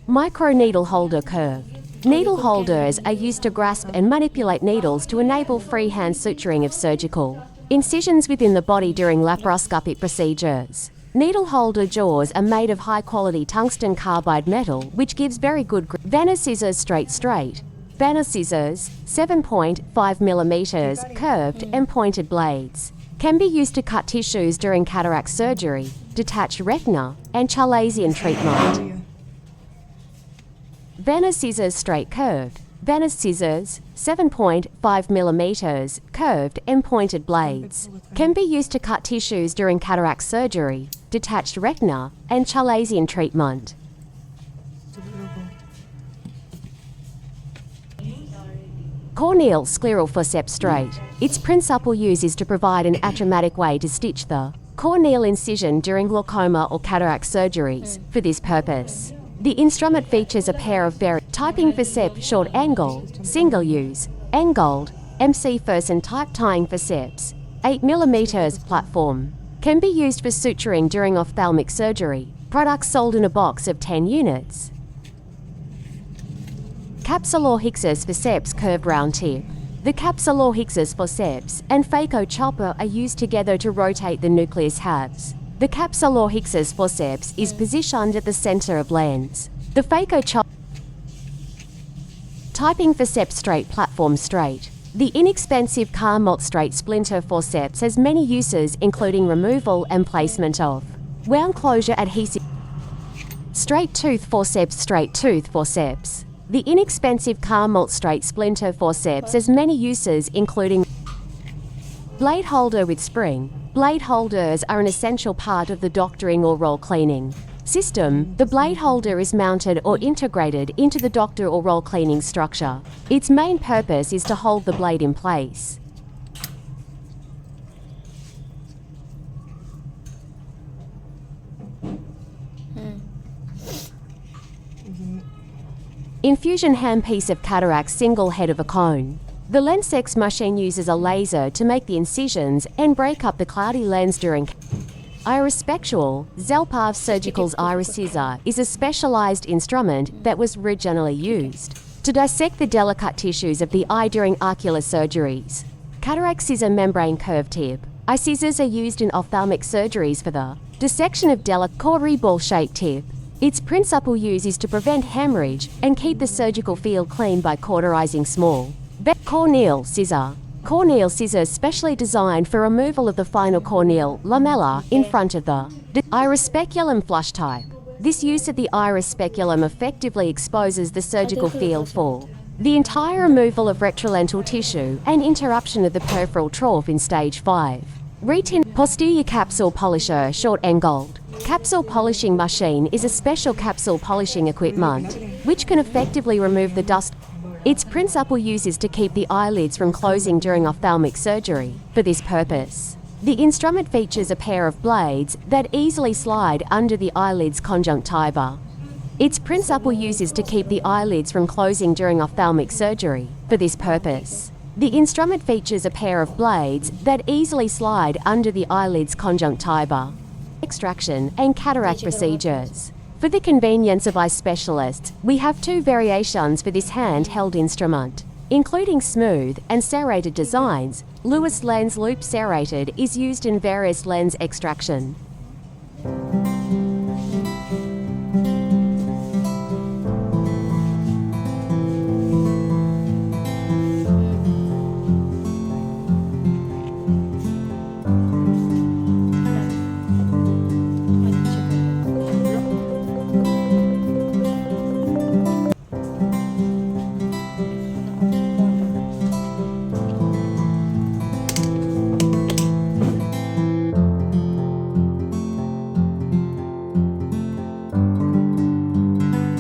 Micro needle holder curved. Needle holders are used to grasp and manipulate needles to enable freehand suturing of surgical incisions within the body during laparoscopic procedures. Needle holder jaws are made of high-quality tungsten carbide metal, which gives very good grip. Vanna scissors straight. Vanna scissors, 7.5 mm, curved and pointed blades. Can be used to cut tissues during cataract surgery, detached retina, and Charlaisian treatment. Vanna scissors straight curved. Vanna scissors, 7.5 mm, curved and pointed blades. Can be used to cut tissues during cataract surgery, detached retina, and Charlaisian treatment. Corneal scleral forceps straight. Its principal use is to provide an atraumatic way to stitch the corneal incision during glaucoma or cataract surgeries. For this purpose, the instrument features a pair of typing forceps short angle, single use, angled, MC Fersen type tying forceps, 8 mm platform. Can be used for suturing during ophthalmic surgery. Products sold in a box of 10 units. Capsulorhexis forceps curved round tip. The capsulorhexis forceps and phaco chopper are used together to rotate the nucleus halves. The capsulorhexis forceps is positioned at the center of lens. The phaco chopper typing forceps straight platform straight. The inexpensive Carmot straight splinter forceps has many uses, including removal and placement of wound closure adhesive. Straight tooth forceps straight tooth forceps. The inexpensive Carmot straight splinter forceps has many uses, including blade holder with spring. Blade holders are an essential part of the doctoring or roll cleaning system. The blade holder is mounted or integrated into the doctor or roll cleaning structure. Its main purpose is to hold the blade in place. Infusion handpiece of cataract single head of a cone. The Lensex machine uses a laser to make the incisions and break up the cloudy lens during Irispectual. Zelpav Surgical's iris scissor is a specialized instrument that was originally used to dissect the delicate tissues of the eye during ocular surgeries. Cataract scissor membrane curved tip. Eye scissors are used in ophthalmic surgeries for the dissection of delicate cautery ball-shaped tip. Its principal use is to prevent hemorrhage and keep the surgical field clean by cauterizing small corneal scissor. Corneal scissors specially designed for removal of the final corneal lamella in front of the iris speculum flush type. This use of the iris speculum effectively exposes the surgical field for the entire removal of retrolental tissue and interruption of the peripheral trough in stage 5. Posterior capsule polisher short angled. Capsule polishing machine is a special capsule polishing equipment which can effectively remove the dust. Its principal use is to keep the eyelids from closing during ophthalmic surgery. For this purpose, the instrument features a pair of blades that easily slide under the eyelid's conjunctiva. Its principal use is to keep the eyelids from closing during ophthalmic surgery. For this purpose, the instrument features a pair of blades that easily slide under the eyelid's conjunctiva. Extraction and cataract procedures. For the convenience of eye specialists, we have 2 variations for this handheld instrument, including smooth and serrated designs. Lewis lens loop serrated is used in various lens extraction